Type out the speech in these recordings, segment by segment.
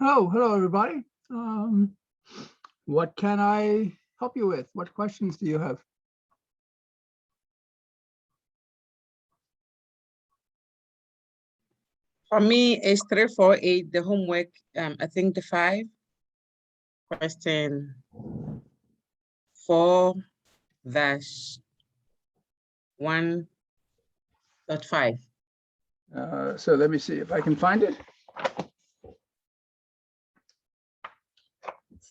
Hello, everybody. What can I help you with? What questions do you have? For me, it's 348, the homework, I think the 5, question 4-1.5. So let me see if I can find it.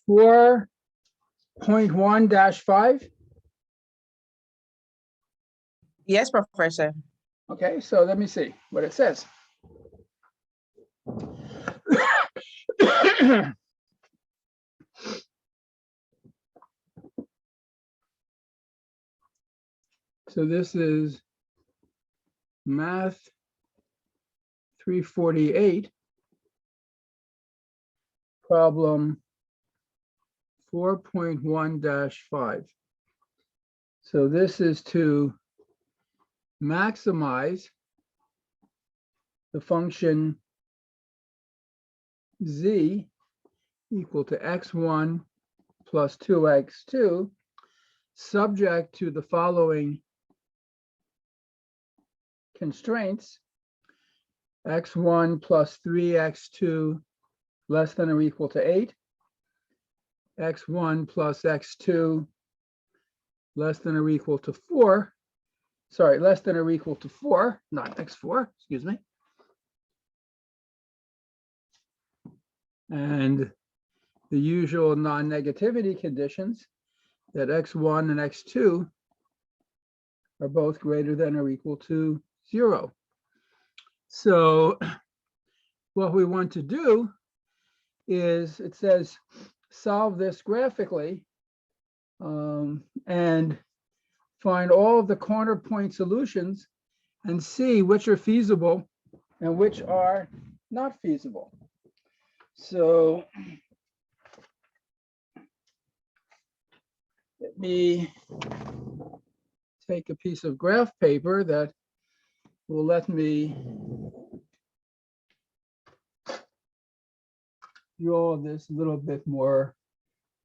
4.1-5. Yes, Professor. Okay, so let me see what it says. So this is Math 348, problem 4.1-5. So this is to maximize the function z equal to x1 plus 2x2, subject to the following constraints: x1 plus 3x2 less than or equal to 8, x1 plus x2 less than or equal to 4, less than or equal to 4, not x4, excuse me. And the usual non-negativity conditions that x1 and x2 are both greater than or equal to 0. So what we want to do is, it says, solve this graphically and find all of the corner point solutions and see which are feasible and which are not feasible. So let me take a piece of graph paper that will let me draw this a little bit more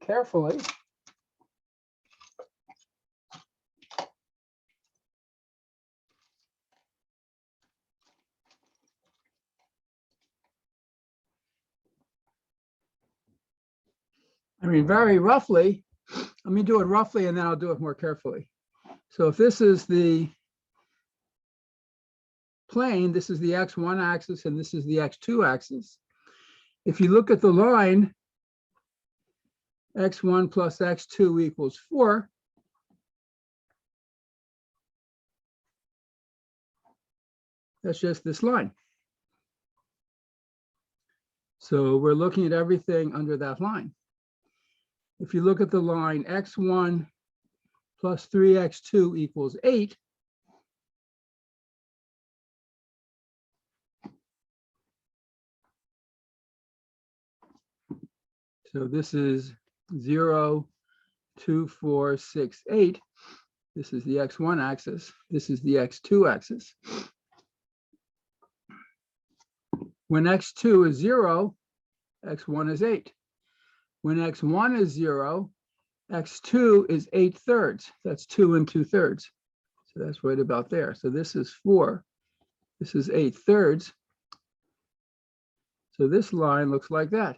carefully. I mean, very roughly, let me do it roughly and then I'll do it more carefully. So if this is the plane, this is the x1 axis and this is the x2 axis. If you look at the line, x1 plus x2 equals 4. That's just this line. So we're looking at everything under that line. If you look at the line, x1 plus 3x2 equals 8. So this is 0, 2, 4, 6, 8. This is the x1 axis. This is the x2 axis. When x2 is 0, x1 is 8. When x1 is 0, x2 is 8/3. That's 2 2/3. So that's right about there. So this is 4. This is 8/3. So this line looks like that.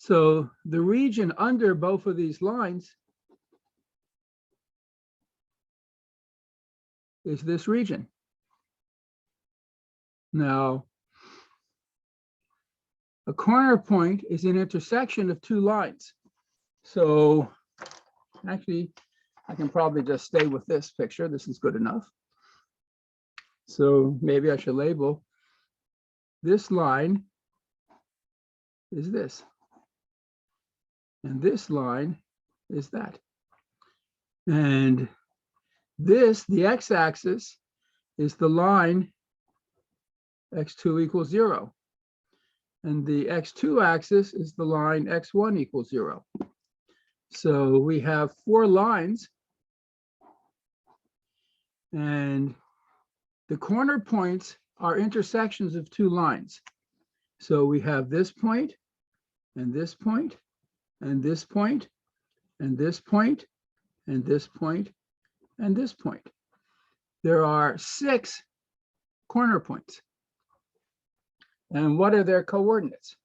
So the region under both of these lines is this region. Now, a corner point is an intersection of two lines. So actually, I can probably just stay with this picture. This is good enough. So maybe I should label this line is this. And this line is that. And this, the x-axis, is the line x2 equals 0. And the x2 axis is the line x1 equals 0. So we have 4 lines. And the corner points are intersections of 2 lines. So we have this point and this point, and this point, and this point, and this point, and this point. There are 6 corner points. And what are their coordinates?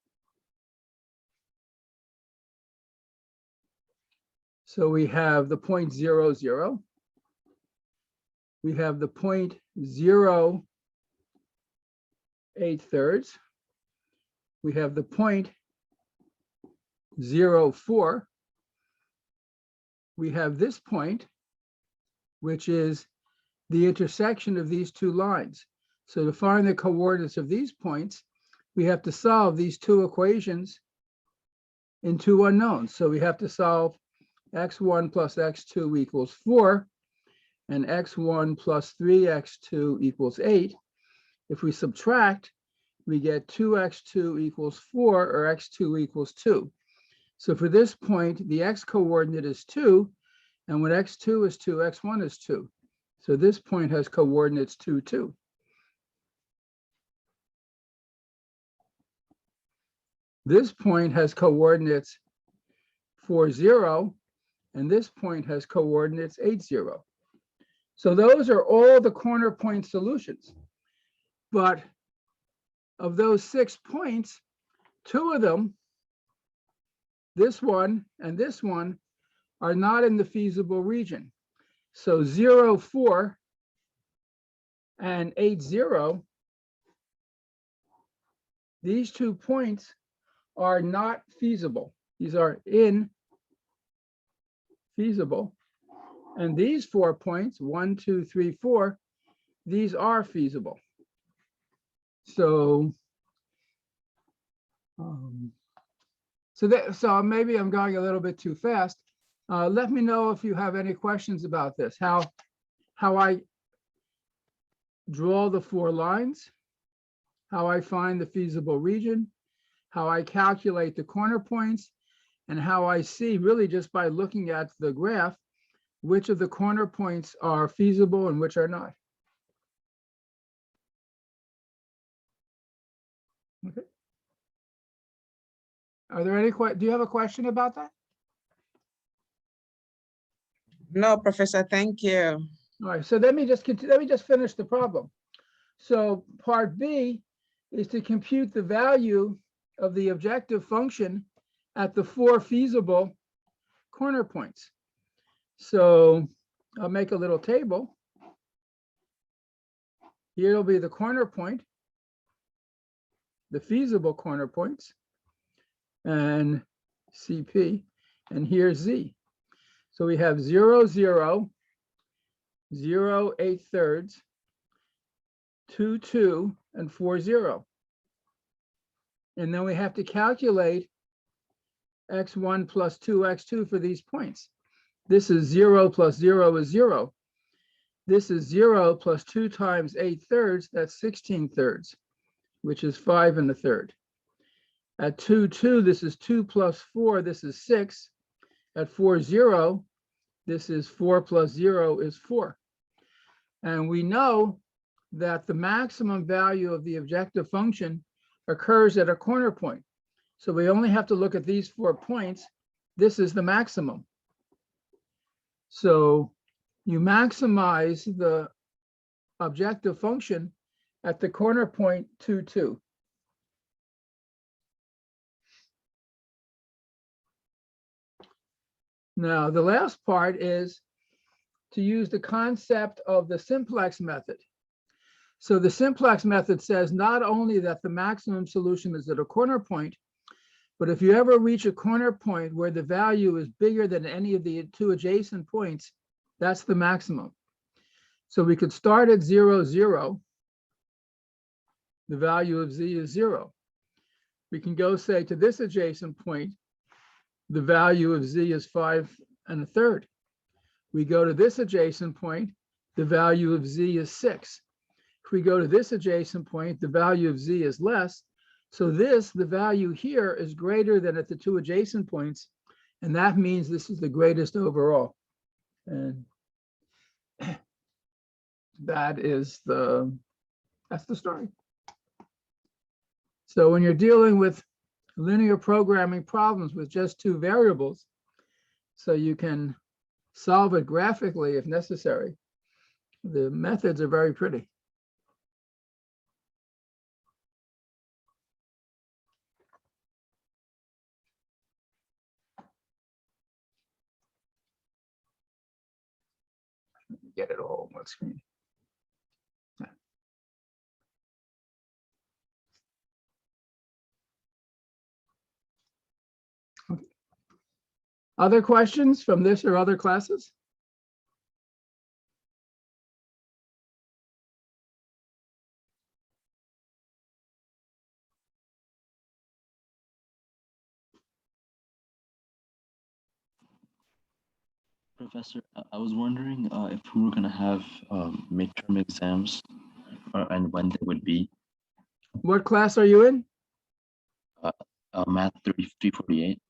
So we have the point 0, 0. We have the point 0, 8/3. We have the point 0, 4. We have this point, which is the intersection of these 2 lines. So to find the coordinates of these points, we have to solve these 2 equations in 2 unknowns. So we have to solve x1 plus x2 equals 4, and x1 plus 3x2 equals 8. If we subtract, we get 2x2 equals 4, or x2 equals 2. So for this point, the x coordinate is 2, and when x2 is 2, x1 is 2. So this point has coordinates 2, 2. This point has coordinates 4, 0, and this point has coordinates 8, 0. So those are all the corner point solutions. But of those 6 points, 2 of them, this one and this one, are not in the feasible region. So 0, 4 and 8, 0, these 2 points are not feasible. These are infeasible. And these 4 points, 1, 2, 3, 4, these are feasible. So, so maybe I'm going a little bit too fast. Let me know if you have any questions about this, how I draw the 4 lines, how I find the feasible region, how I calculate the corner points, and how I see, really just by looking at the graph, which of the corner points are feasible and which are not. Okay. Are there any do you have a question about that? No, Professor, thank you. All right, so let me just finish the problem. So part B is to compute the value of the objective function at the 4 feasible corner points. So I'll make a little table. Here will be the corner point, the feasible corner points, and CP, and here's Z. So we have 0, 0, 0, 8/3, 2, 2, and 4, 0. And then we have to calculate x1 plus 2x2 for these points. This is 0 plus 0 is 0. This is 0 plus 2 times 8/3, that's 16/3, which is 5 1/3. At 2, 2, this is 2 plus 4, this is 6. At 4, 0, this is 4 plus 0 is 4. And we know that the maximum value of the objective function occurs at a corner point. So we only have to look at these 4 points. This is the maximum. So you maximize the objective function at the corner point 2, 2. Now, the last part is to use the concept of the simplex method. So the simplex method says not only that the maximum solution is at a corner point, but if you ever reach a corner point where the value is bigger than any of the 2 adjacent points, that's the maximum. So we could start at 0, 0. The value of Z is 0. We can go say to this adjacent point, the value of Z is 5 1/3. We go to this adjacent point, the value of Z is 6. If we go to this adjacent point, the value of Z is less. So the value here is greater than at the 2 adjacent points. And that means this is the greatest overall. And that's the story. So when you're dealing with linear programming problems with just two variables, so you can solve it graphically if necessary. The methods are very pretty. Get it all on one screen. Okay. Other questions from this or other classes? Professor, I was wondering if we were going to have midterm exams and when they would be. What class are you in? Math 348.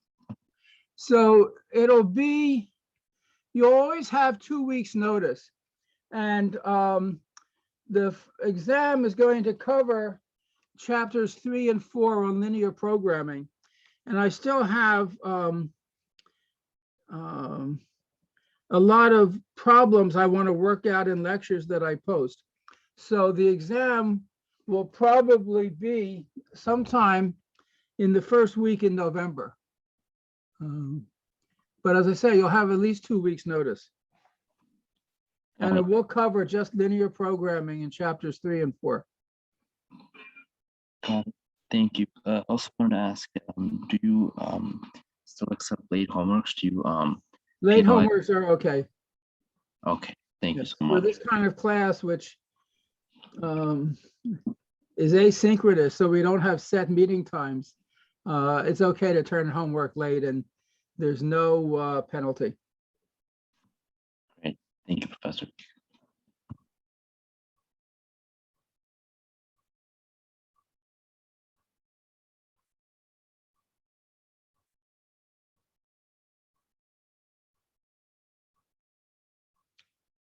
So it'll be, you always have 2 weeks notice. And the exam is going to cover chapters 3 and 4 on linear programming. And I still have a lot of problems I want to work out in lectures that I post. So the exam will probably be sometime in the first week in November. But as I say, you'll have at least 2 weeks notice. And it will cover just linear programming in chapters 3 and 4. Thank you. Also wanted to ask, do you still accept late homeworks? Do you Late penalize? homeworks are okay. Okay, thank you Yes. so For much. this kind of class, which is asynchronous, so we don't have set meeting times, it's okay to turn homework late and there's no penalty. Great, thank you, Professor.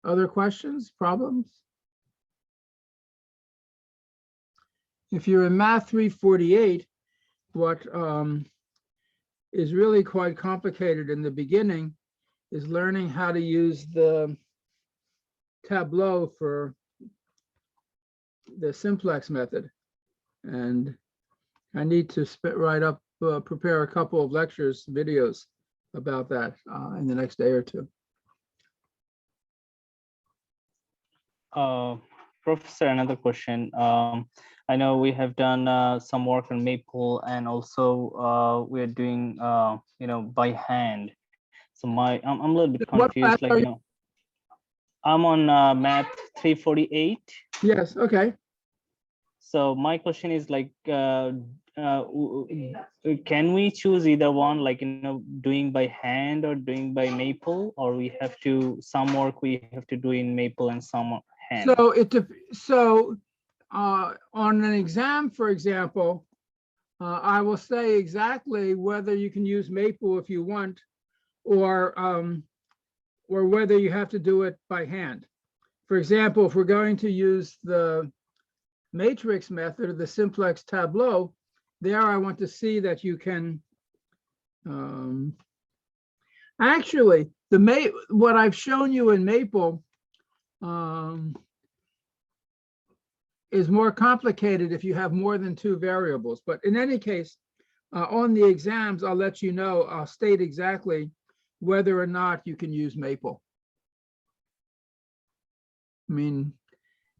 Other questions, problems? If you're in Math 348, what is really quite complicated in the beginning is learning how to use the tableau for the simplex method. And I need to prepare a couple of lectures, videos about that in the next day or two. Professor, another question. I know we have done some work on Maple, and also we are doing, by hand. So I'm a little bit What class confused. Like, are you? I'm on Math 348. Yes, okay. So my question is like, can we choose either one, like, doing by hand or doing by Maple, or we have to, some work we have to do in Maple and some hand? So on an exam, for example, I will say exactly whether you can use Maple if you want, or whether you have to do it by hand. For example, if we're going to use the matrix method or the simplex tableau, there I want to see that you can actually what I've shown you in Maple is more complicated if you have more than 2 variables. But in any case, on the exams, I'll let you know, I'll state exactly whether or not you can use Maple. I mean,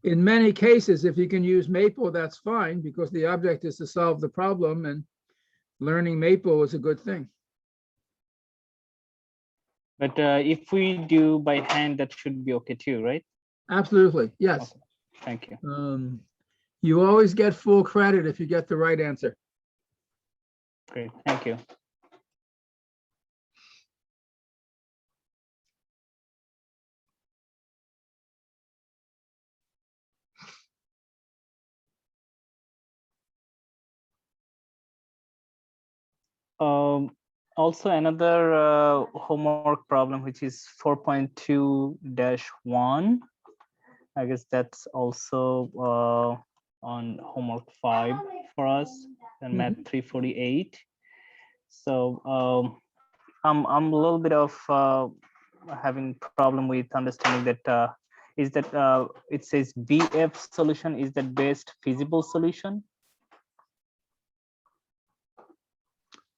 in many cases, if you can use Maple, that's fine, because the object is to solve the problem, and learning Maple is a good thing. But if we do by hand, that should be okay too, right? Absolutely, yes. Okay. Thank you. You always get full credit if you get the right answer. Great, thank you. Also another homework problem, which is 4.2-1. I guess that's also on homework 5 for us. and math 348. So I'm a little bit of having problem with understanding that is that it says BF solution is the best feasible solution.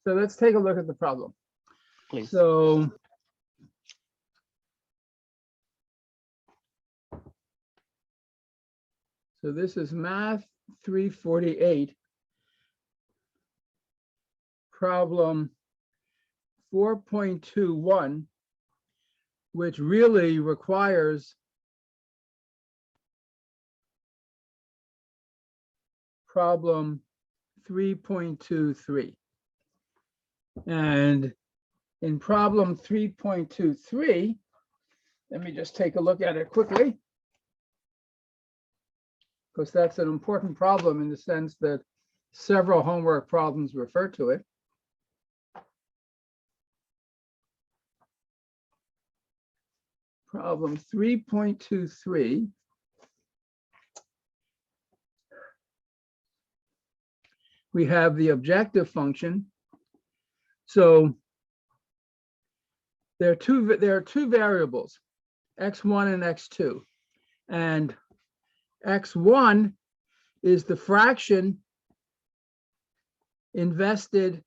So let's take a look at the problem. Please. So this is math 348, problem 4.21, which really requires problem 3.23. And in problem 3.23, let me just take a look at it quickly, because that's an important problem in the sense that several homework problems refer to it. Problem 3.23. We have the objective function. So there are two variables, x1 and x2. And x1 is the fraction invested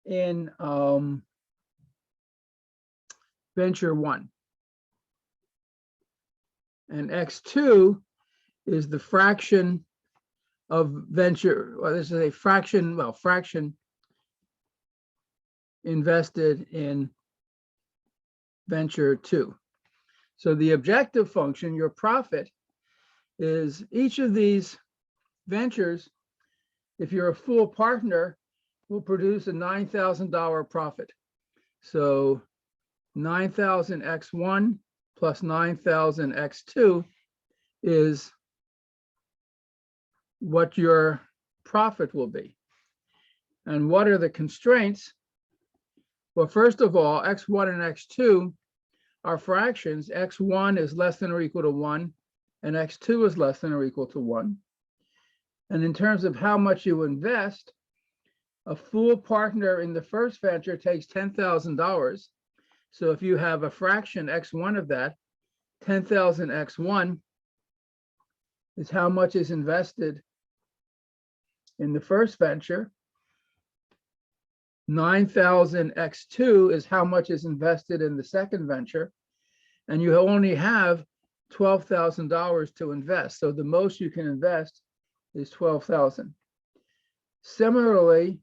in venture 1. And x2 is the fraction of venture, well, this is a fraction, well, fraction invested in venture 2. So the objective function, your profit, is each of these ventures, if you're a full partner, will produce a $9,000 profit. So 9,000 x1 plus 9,000 x2 is what your profit will be. And what are the constraints? Well, first of all, x1 and x2 are fractions. x1 is less than or equal to 1, and x2 is less than or equal to 1. And in terms of how much you invest, a full partner in the first venture takes $10,000. So if you have a fraction x1 of that, 10,000 x1 is how much is invested in the first venture. 9,000 x2 is how much is invested in the second venture. And you only have $12,000 to invest. So the most you can invest is 12,000. Similarly,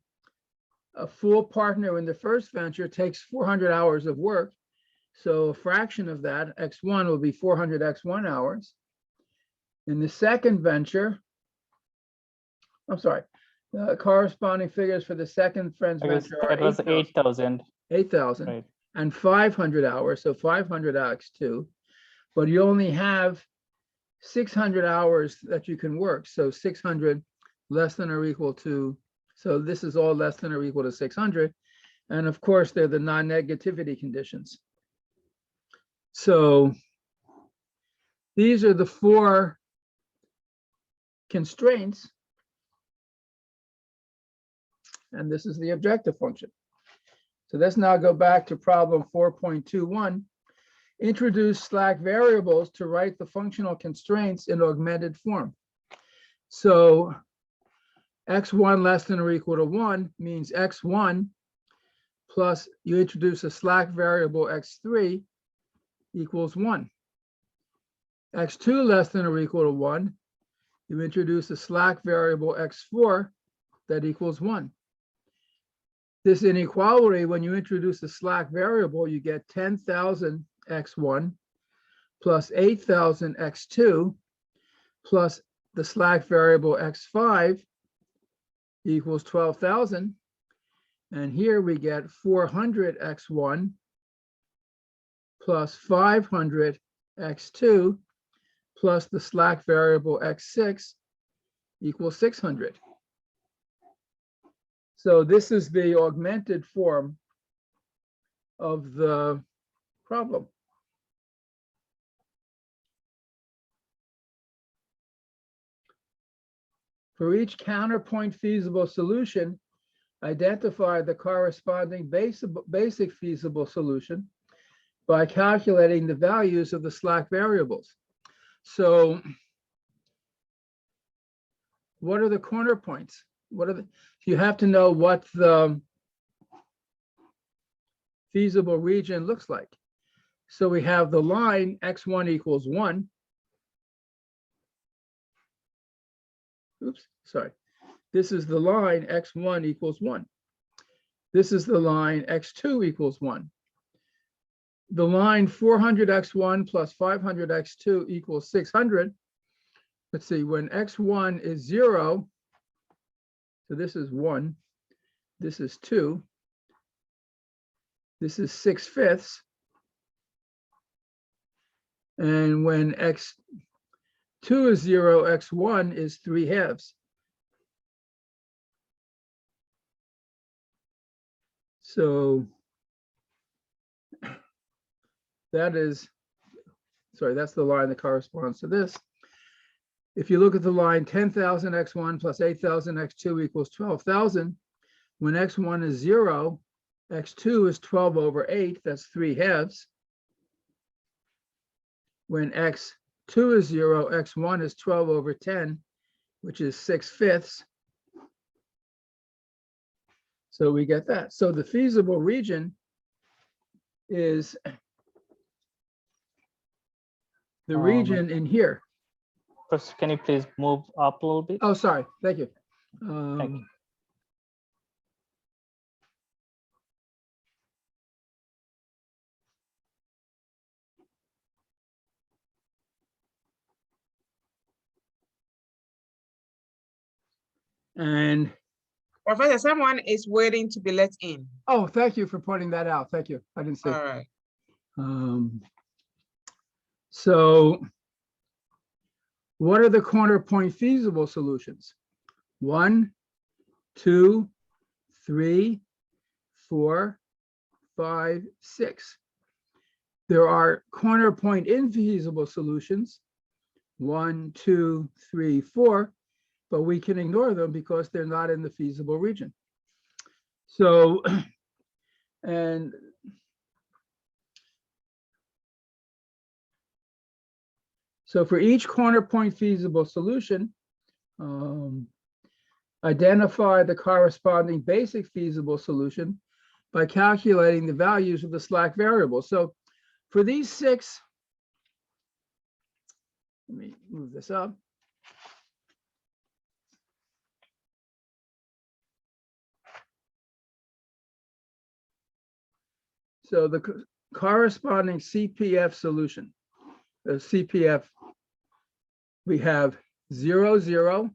a full partner in the first venture takes 400 hours of work. So a fraction of that, x1, will be 400 x1 hours. In the second venture, I'm sorry, the corresponding figures for the second friend's I guess venture are that was 8,000. 8,000 Right. and 500 hours, so 500 x2. But you only have 600 hours that you can work. So 600 less than or equal to, so this is all less than or equal to 600. And of course, they're the non-negativity conditions. So these are the 4 constraints. And this is the objective function. So let's now go back to problem 4.21. Introduce slack variables to write the functional constraints in augmented form. So x1 less than or equal to 1 means x1 plus you introduce a slack variable x3 equals 1. x2 less than or equal to 1, you introduce a slack variable x4 that equals 1. This inequality, when you introduce a slack variable, you get 10,000 x1 plus 8,000 x2 plus the slack variable x5 equals 12,000. And here we get 400 x1 plus 500 x2 plus the slack variable x6 equals 600. So this is the augmented form of the problem. For each counterpoint feasible solution, identify the corresponding basic feasible solution by calculating the values of the slack variables. So what are the corner points? You have to know what the feasible region looks like. So we have the line x1 equals 1. Oops, sorry. This is the line x1 equals 1. This is the line x2 equals 1. The line 400x1 plus 500x2 equals 600. Let's see, when x1 is 0, so this is 1, this is 2, this is 6/5. And when x2 is 0, x1 is 3/2. So that is, sorry, that's the line that corresponds to this. If you look at the line 10,000 x1 plus 8,000 x2 equals 12,000, when x1 is 0, x2 is 12 over 8, that's 3/2. When x2 is 0, x1 is 12 over 10, which is 6/5. So we get that. So the feasible region is the region in here. Professor, can you please move up a little bit? Oh, sorry. Thank you. Thank you. And Professor, someone is waiting to be let in. oh, thank you for pointing that out. Thank you. I didn't see. All right. So what are the corner point feasible solutions? 1, 2, 3, 4, 5, 6. There are corner point infeasible solutions, 1, 2, 3, 4, but we can ignore them because they're not in the feasible region. So, and so for each corner point feasible solution, identify the corresponding basic feasible solution by calculating the values of the slack variable. So for these 6, let me move this up. So the corresponding CPF solution, the CPF, we have 0, 0.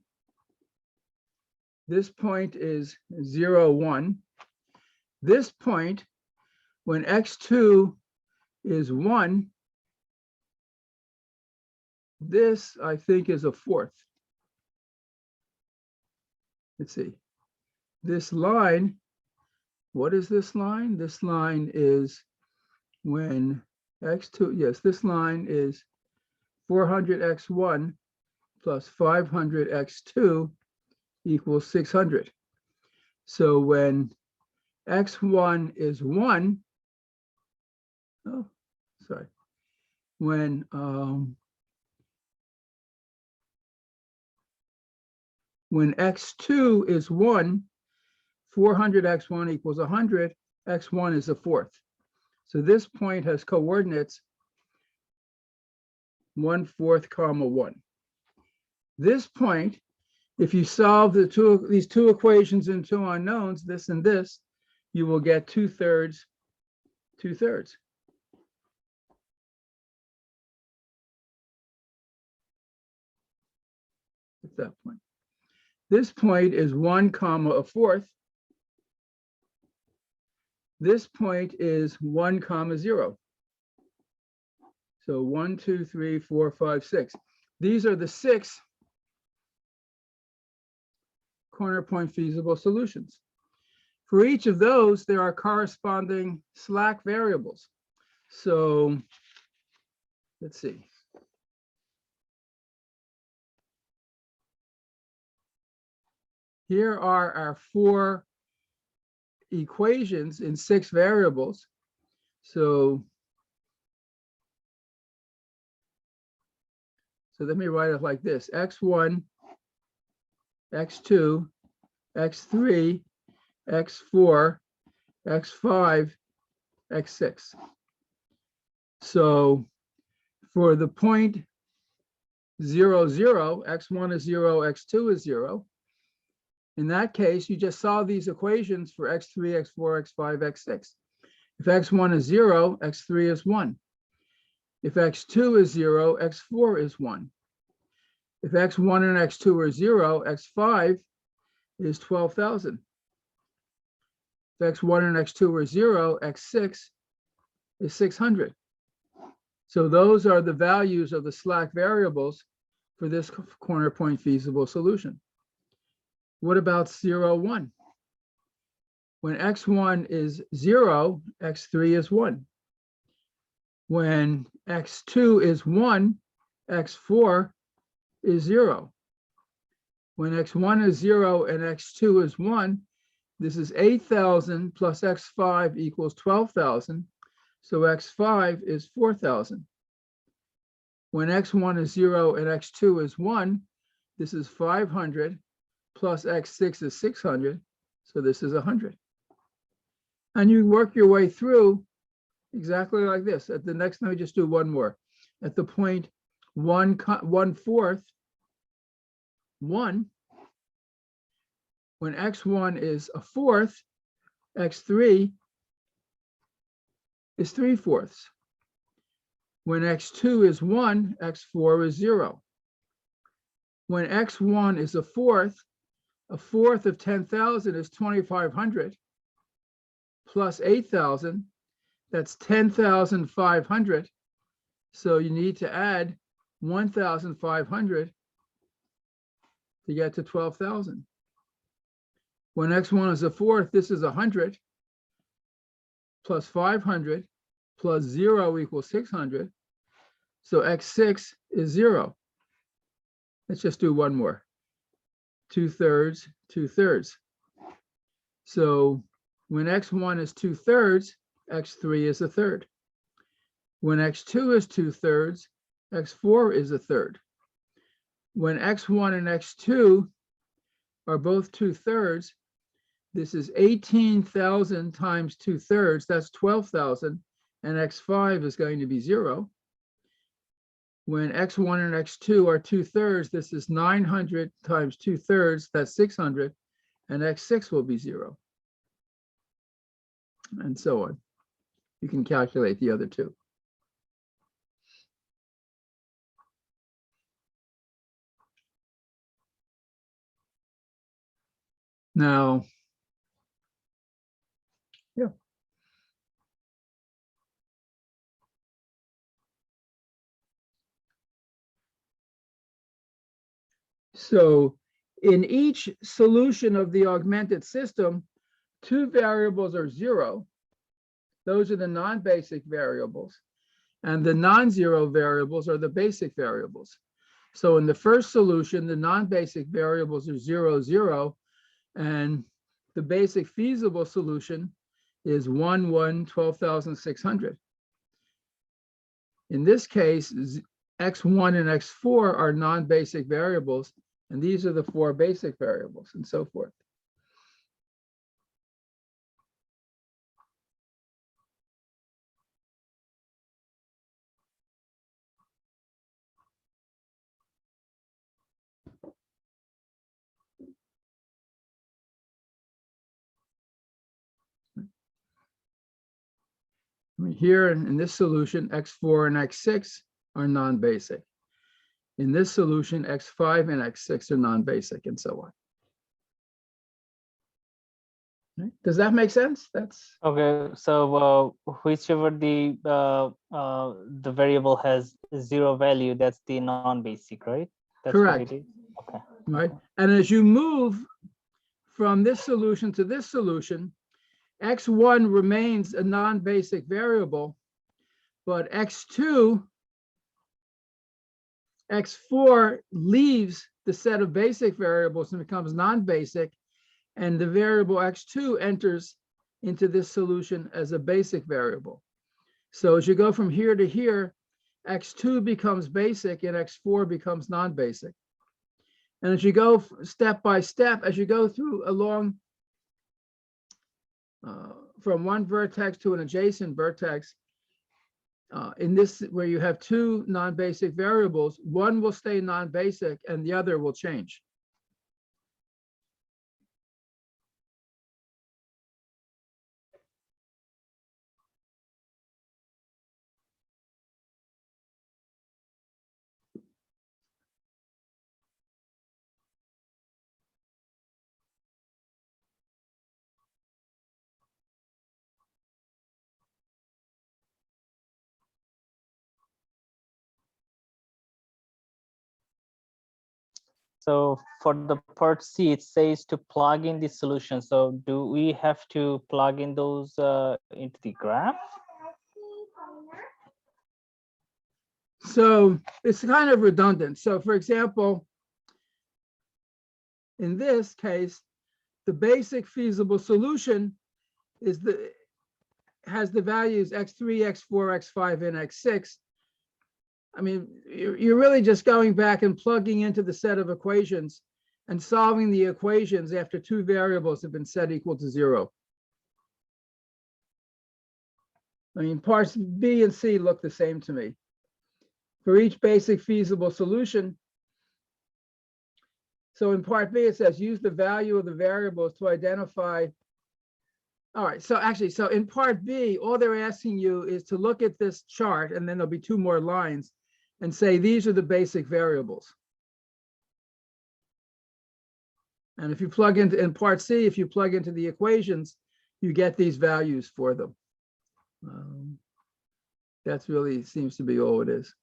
This point is 0, 1. This point, when x2 is 1, this I think is a 4th. Let's see. This line, what is this line? This line is when x2, yes, this line is 400x1 plus 500x2 equals 600. So when x1 is 1, oh, sorry, when x2 is 1, 400x1 equals 100, x1 is a 4th. So this point has coordinates 1/4, 1. This point, if you solve these two equations and 2 unknowns, this and this, you will get 2/3, 2/3. At that point. This point is 1, a 4th. This point is 1, 0. So 1, 2, 3, 4, 5, 6. These are the 6 corner point feasible solutions. For each of those, there are corresponding slack variables. So let's see. here are our 4 equations in 6 variables. So let me write it like this: x1, x2, x3, x4, x5, x6. So for the point 0, 0, x1 is 0, x2 is 0. In that case, you just solve these equations for x3, x4, x5, x6. If x1 is 0, x3 is 1. If x2 is 0, x4 is 1. If x1 and x2 are 0, x5 is 12,000. If x1 and x2 are 0, x6 is 600. So those are the values of the slack variables for this corner point feasible solution. What about 0, 1? When x1 is 0, x3 is 1. When x2 is 1, x4 is 0. When x1 is 0 and x2 is 1, this is 8,000 plus x5 equals 12,000. So x5 is 4,000. When x1 is 0 and x2 is 1, this is 500 plus x6 is 600. So this is 100. And you work your way through exactly like this. At the next, let me just do one more. At the point 1/4, 1, when x1 is 1/4, x3 is 3/4. When x2 is 1, x4 is 0. When x1 is 1/4, 1/4 of 10,000 is 2,500 plus 8,000, that's 10,500. So you need to add 1,500 to get to 12,000. When x1 is 1/4, this is 100 plus 500 plus 0 equals 600. So x6 is 0. Let's just do one more. 2/3, 2/3. So when x1 is 2/3, x3 is 1/3. When x2 is 2/3, x4 is 1/3. When x1 and x2 are both 2/3, this is 18,000 times 2/3, that's 12,000, and x5 is going to be 0. When x1 and x2 are 2/3, this is 900 times 2/3, that's 600, and x6 will be 0. And so on. You can calculate the other two. Now, yeah. So in each solution of the augmented system, 2 variables are 0. Those are the non-basic variables. And the non-zero variables are the basic variables. So in the first solution, the non-basic variables are 0, 0. And the basic feasible solution is 1, 1, 12,600. In this case, x1 and x4 are non-basic variables, and these are the 4 basic variables, and so forth. Here in this solution, x4 and x6 are non-basic. In this solution, x5 and x6 are non-basic, and so on. Right? Does that make sense? That's Okay. So whichever the variable has 0 value, that's the non-basic, right? That's what correct. it is? Okay. Right. And as you move from this solution to this solution, x1 remains a non-basic variable, but x2, x4 leaves the set of basic variables and becomes non-basic, and the variable x2 enters into this solution as a basic variable. So as you go from here to here, x2 becomes basic and x4 becomes non-basic. And as you go step by step, as you go through along from one vertex to an adjacent vertex, in this, where you have two non-basic variables, one will stay non-basic and the other will change. So for the part C, it says to plug in the solution. So do we have to plug in those into the graph? So it's kind of redundant. So for example, in this case, the basic feasible solution is has the values x3, x4, x5, and x6. I mean, you're really just going back and plugging into the set of equations and solving the equations after two variables have been set equal to 0. I mean, parts B and C look the same to me. For each basic feasible solution, so in part B, it says use the value of the variables to identify. All right, so actually, so in part B, all they're asking you is to look at this chart, and then there'll be two more lines, and say these are the basic variables. And if you plug into, in part C, if you plug into the equations, you get these values for them. That's really seems to be all it is.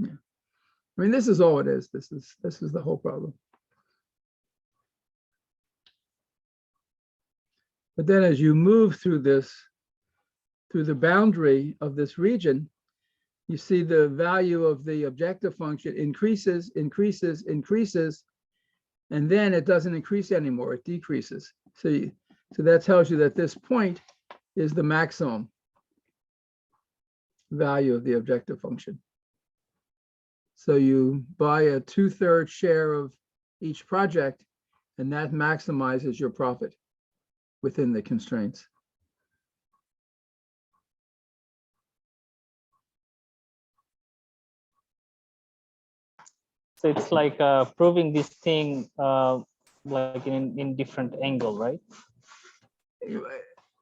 Yeah. I mean, this is all it is. This is the whole problem. But then as you move through this, through the boundary of this region, you see the value of the objective function increases, increases, increases, and then it doesn't increase anymore, it decreases. So that tells you that this point is the maximum value of the objective function. So you buy a 2/3 share of each project, and that maximizes your profit within the constraints. So it's like proving this thing like in different angle, right?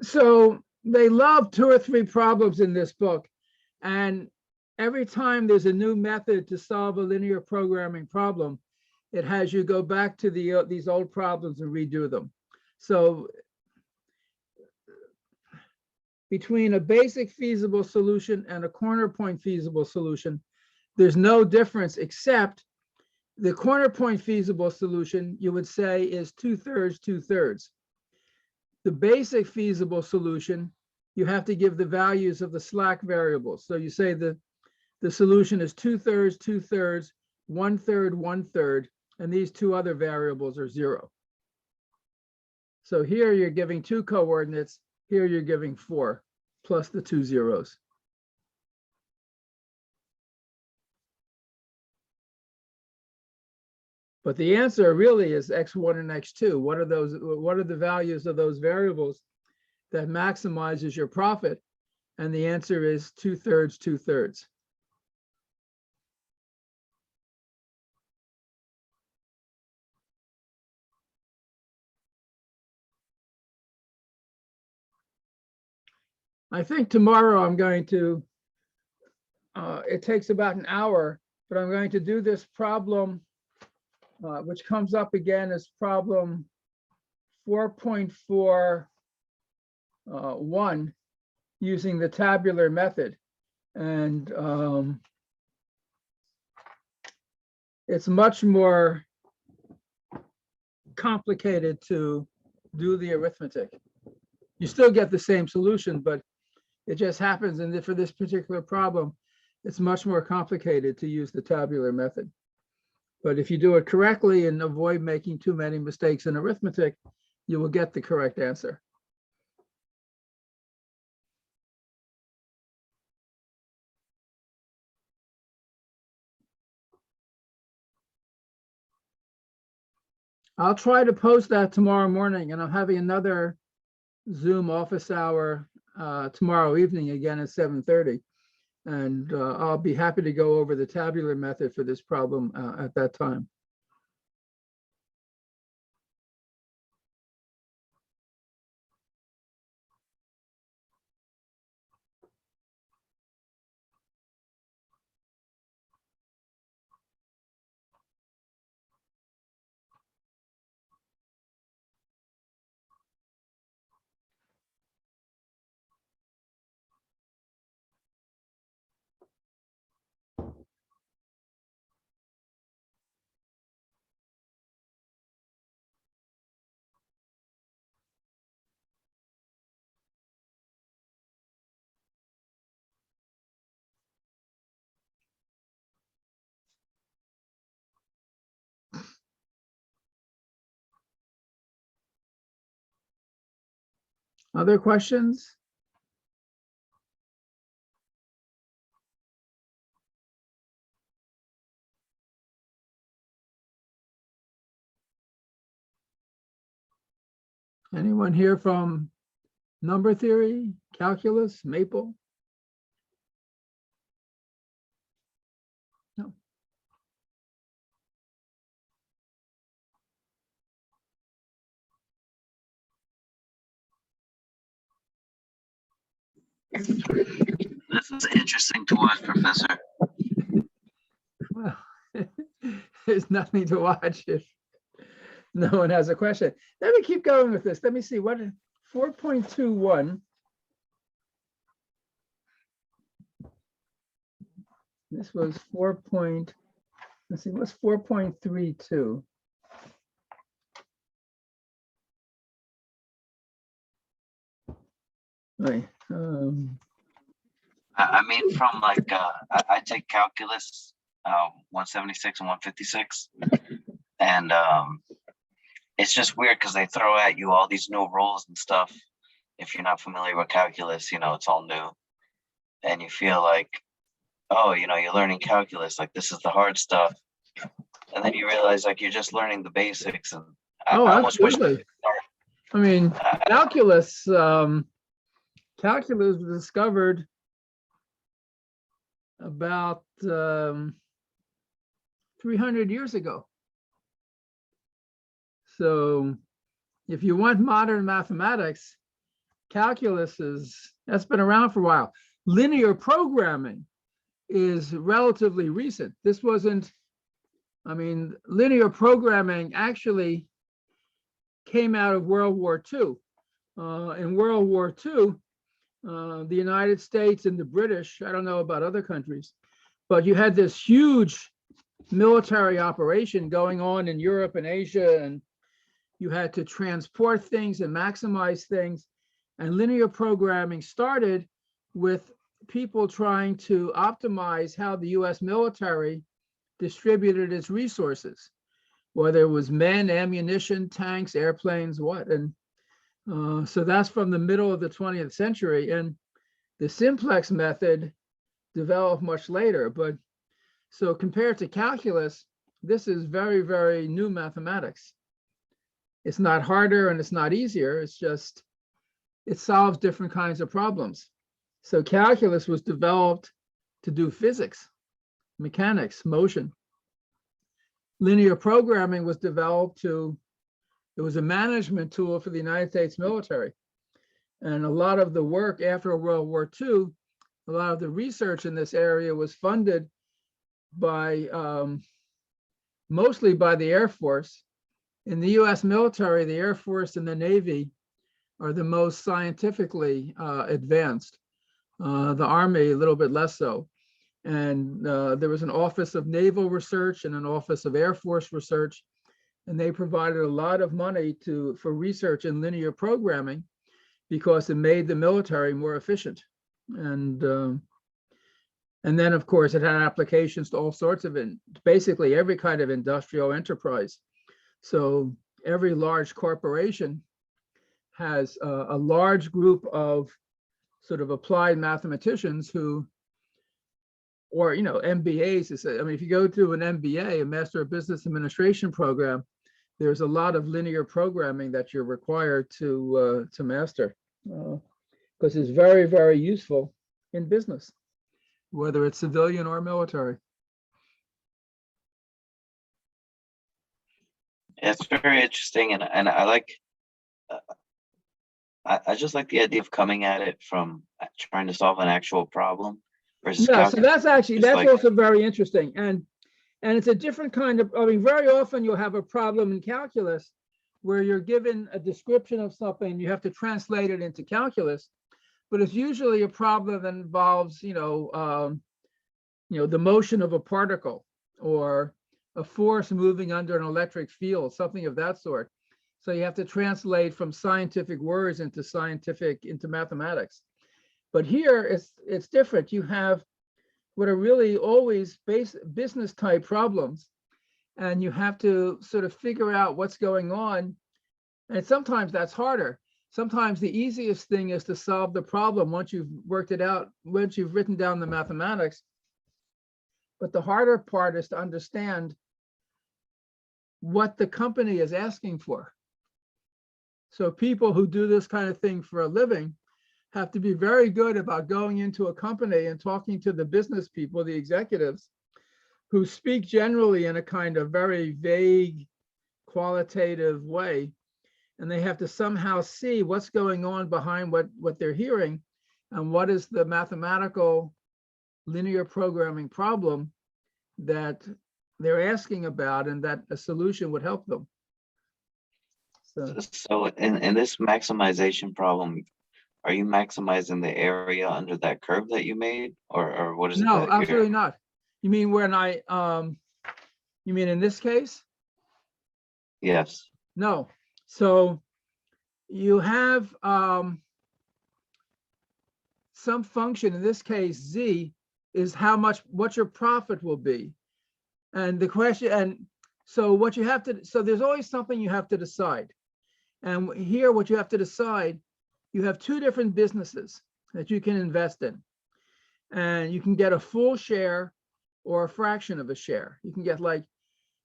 So they love 2 or 3 problems in this book. And every time there's a new method to solve a linear programming problem, it has you go back to these old problems and redo them. So between a basic feasible solution and a corner point feasible solution, there's no difference, except the corner point feasible solution, you would say, is 2/3, 2/3. The basic feasible solution, you have to give the values of the slack variables. So you say the solution is 2/3, 2/3, 1/3, 1/3, and these two other variables are 0. So here you're giving 2 coordinates, here you're giving 4, plus the 2 zeros. But the answer really is x1 and x2. What are those? What are the values of those variables that maximizes your profit? And the answer is 2/3, 2/3. I think tomorrow I'm going to, it takes about an hour, but I'm going to do this problem which comes up again as problem 4.41 using the tabular method. And it's much more complicated to do the arithmetic. You still get the same solution, but it just happens, and for this particular problem, it's much more complicated to use the tabular method. But if you do it correctly and avoid making too many mistakes in arithmetic, you will get the correct answer. I'll try to post that tomorrow morning, and I'm having another Zoom office hour tomorrow evening again at 7:30. And I'll be happy to go over the tabular method for this problem at that time. Other questions? Anyone here from number theory, calculus, Maple? No. This is interesting to watch, Professor. Well, there's nothing to watch if no one has a question. Let me keep going with this. Let me see what 4.21. This was 4. Let's see, what's 4.32? Right. I mean, from like, I take calculus, 176 and 156. And it's just weird because they throw at you all these new rules and stuff. If you're not familiar with calculus, you know, it's all new. And you feel like, oh, you know, you're learning calculus, like this is the hard stuff. And then you realize like you're just learning the basics. And I almost wish. Absolutely. I mean, calculus was discovered about 300 years ago. So if you want modern mathematics, calculus that's been around for a while. Linear programming is relatively recent. This wasn't, I mean, linear programming actually came out of World War II. In World War II, the United States and the British, I don't know about other countries, but you had this huge military operation going on in Europe and Asia, and you had to transport things and maximize things. And linear programming started with people trying to optimize how the US military distributed its resources, whether it was men, ammunition, tanks, airplanes, what. And so that's from the middle of the 20th century. And the simplex method developed much later. But so compared to calculus, this is very, very new mathematics. It's not harder and it's not easier. It's just, it solves different kinds of problems. So calculus was developed to do physics, mechanics, motion. Linear programming was developed it was a management tool for the United States military. And a lot of the work after World War II, a lot of the research in this area was funded by mostly by the Air Force. In the US military, the Air Force and the Navy are the most scientifically advanced. The Army, a little bit less so. And there was an Office of Naval Research and an Office of Air Force Research, and they provided a lot of money for research in linear programming because it made the military more efficient. And then, of course, it had applications to all sorts of basically every kind of industrial enterprise. So every large corporation has a large group of sort of applied mathematicians who, or, you know, MBAs. I mean, if you go to an MBA, a Master of Business Administration program, there's a lot of linear programming that you're required to master, because it's very, very useful in business, whether it's civilian or military. It's very interesting, and I like. I just like the idea of coming at it from trying to solve an actual problem versus Yeah, so that's actually, Just that's like- also very interesting. And it's a different kind of, I mean, very often you'll have a problem in calculus where you're given a description of something, you have to translate it into calculus, but it's usually a problem that involves, you know, the motion of a particle or a force moving under an electric field, something of that sort. So you have to translate from scientific words into mathematics. But here it's different. You have what are really always business type problems, and you have to sort of figure out what's going on. And sometimes that's harder. Sometimes the easiest thing is to solve the problem once you've worked it out, once you've written down the mathematics. But the harder part is to understand what the company is asking for. So people who do this kind of thing for a living have to be very good about going into a company and talking to the business people, the executives, who speak generally in a kind of very vague, qualitative way. And they have to somehow see what's going on behind what they're hearing and what is the mathematical linear programming problem that they're asking about and that a solution would help them. So in this maximization problem, are you maximizing the area under that curve that you made, or what is it? No, that you're- absolutely not. You mean when you mean in this case? Yes. No. So you have some function, in this case, Z, is what your profit will be. And the question, and so what you have to, so there's always something you have to decide. And here, what you have to decide, you have two different businesses that you can invest in. And you can get a full share or a fraction of a share. You can get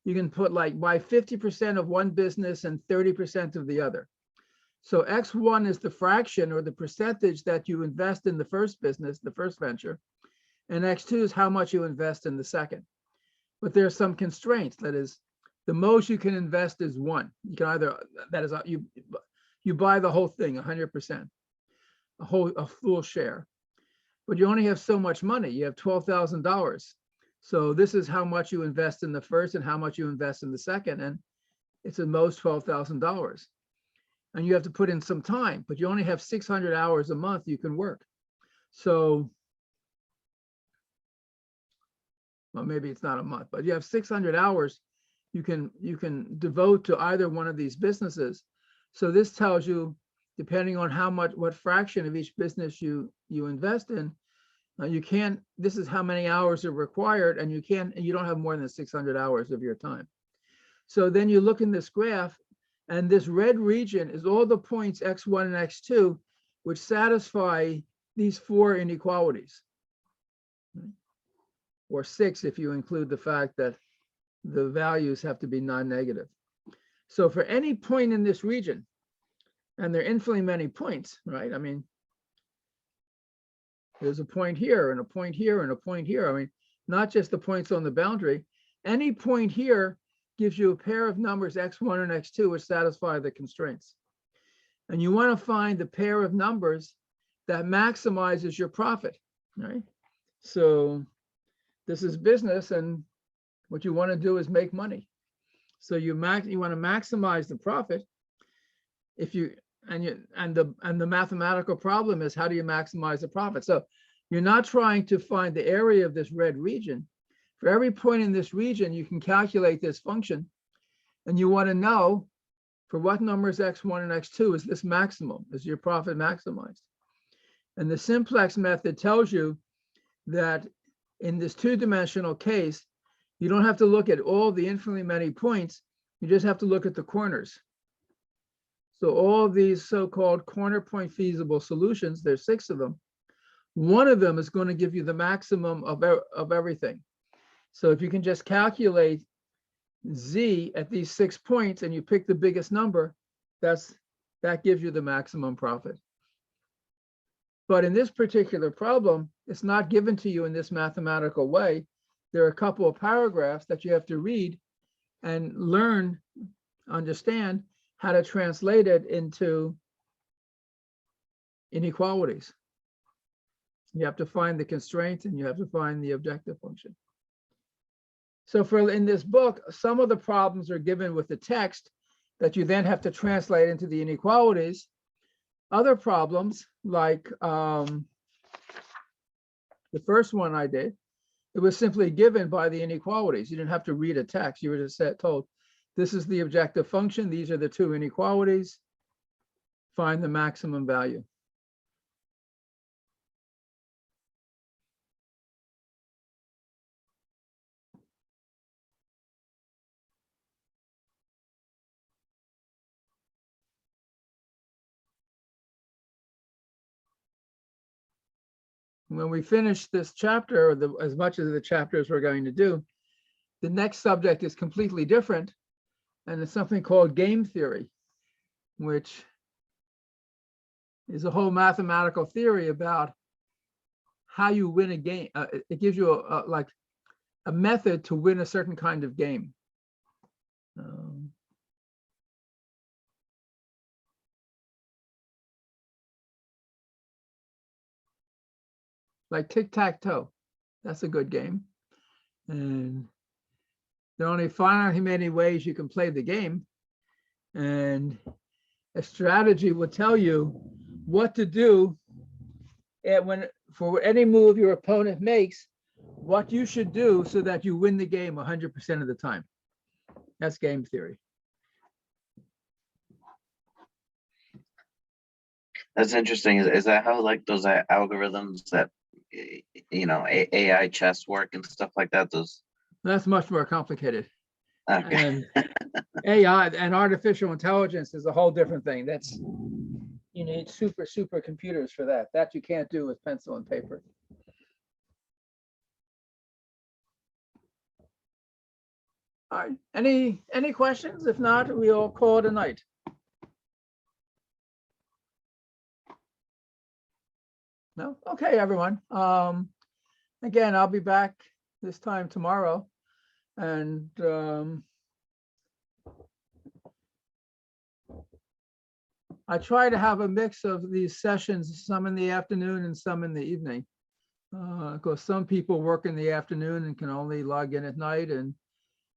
you can put buy 50% of one business and 30% of the other. So X1 is the fraction or the percentage that you invest in the first business, the first venture. And X2 is how much you invest in the second. But there are some constraints. That is, the most you can invest is 1. You can either, that is, you buy the whole thing, 100%, a full share. But you only have so much money. You have $12,000. So this is how much you invest in the first and how much you invest in the second. And it's at most $12,000. And you have to put in some time, but you only have 600 hours a month you can work. So, well, maybe it's not a month, but you have 600 hours you can devote to either one of these businesses. So this tells you, depending on what fraction of each business you invest in, this is how many hours are required, and you don't have more than 600 hours of your time. So then you look in this graph, and this red region is all the points X1 and X2, which satisfy these 4 inequalities, or 6 if you include the fact that the values have to be non-negative. So for any point in this region, and there are infinitely many points, right? I mean, there's a point here and a point here and a point here. I mean, not just the points on the boundary. Any point here gives you a pair of numbers, X1 and X2, which satisfy the constraints. And you want to find the pair of numbers that maximizes your profit, right? So this is business, and what you want to do is make money. So you want to maximize the profit. If you and the mathematical problem is, how do you maximize the profit? So you're not trying to find the area of this red region. For every point in this region, you can calculate this function, and you want to know for what numbers x1 and x2 is this maximum, is your profit maximized? And the simplex method tells you that in this two-dimensional case, you don't have to look at all the infinitely many points, you just have to look at the corners. So all of these so-called corner point feasible solutions, there's 6 of them. One of them is going to give you the maximum of everything. So if you can just calculate z at these 6 points and you pick the biggest number, that gives you the maximum profit. But in this particular problem, it's not given to you in this mathematical way. There are a couple of paragraphs that you have to read and learn, understand how to translate it into inequalities. You have to find the constraint and you have to find the objective function. So in this book, some of the problems are given with the text that you then have to translate into the inequalities. Other problems, like the first one I did, it was simply given by the inequalities. You didn't have to read a text. You were just told, this is the objective function. These are the 2 inequalities. Find the maximum value. When we finish this chapter, or as much of the chapters we're going to do, the next subject is completely different, and it's something called game theory, which is a whole mathematical theory about how you win a game. It gives you like a method to win a certain kind of game. Like tic-tac-toe, that's a good game. And there are only finitely many ways you can play the game. And a strategy will tell you what to do for any move your opponent makes, what you should do so that you win the game 100% of the time. That's game theory. That's interesting. Is that how like those algorithms that, you know, AI chess work and stuff like that? That's much more complicated. Okay. And AI and artificial intelligence is a whole different thing. That's, you need super computers for that. That you can't do with pencil and paper. All right, any questions? If not, we'll call it a night. No? Okay, everyone. Again, I'll be back this time tomorrow. And I try to have a mix of these sessions, some in the afternoon and some in the evening. Because some people work in the afternoon and can only log in at night, and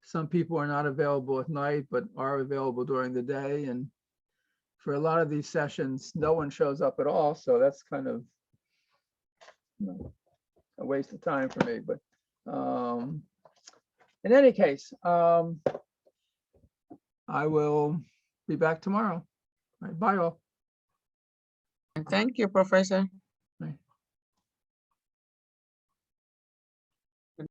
some people are not available at night, but are available during the day. And for a lot of these sessions, no one shows up at all. So that's kind of, you know, a waste of time for me. But in any case, I will be back tomorrow. All right, bye all. Thank you, Professor. Right.